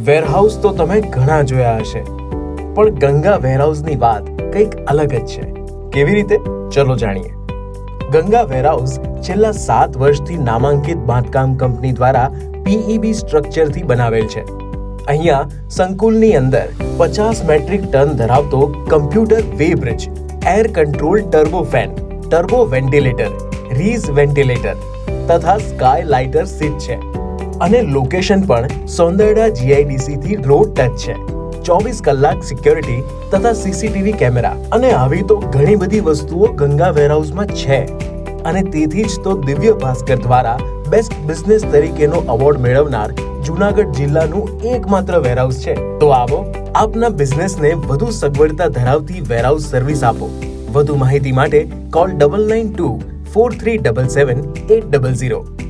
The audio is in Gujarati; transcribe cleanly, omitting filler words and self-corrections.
વેરહાઉસ તો તમે ઘણા જોયા હશે, પણ ગંગા વેરહાઉસની વાત કંઈક અલગ જ છે. કેવી રીતે? ચલો જાણીએ. ગંગા વેરહાઉસ છેલ્લા 7 વર્ષથી નામાંકિત બાંધકામ કંપની દ્વારા પીઈબી સ્ટ્રક્ચરથી બનાવેલ છે. અહીંયા સંકુલની અંદર 50 મેટ્રિક ટન ધરાવતો computer weigh bridge, air control turbo fan, turbo ventilator, ridge ventilator તથા સ્કાય લાઇટર સીટ છે. અને લોકેશન પણ સોંદરડા જીઆઈડીસી થી રોડ ટચ છે. 24 કલાક સિક્યોરિટી તથા સીસીટીવી કેમેરા અને આવી તો ઘણી બધી વસ્તુઓ ગંગા વેરહાઉસમાં છે. અને તેથી જ તો દિવ્ય ભાસ્કર દ્વારા બેસ્ટ બિઝનેસ તરીકેનો એવોર્ડ મેળવનાર જૂનાગઢ જિલ્લાનું એકમાત્ર વેરહાઉસ છે. તો આવો આપના બિઝનેસને વધુ સગવડતા ધરાવતી વેરહાઉસ સર્વિસ આપો. વધુ માહિતી માટે કોલ 9924377800.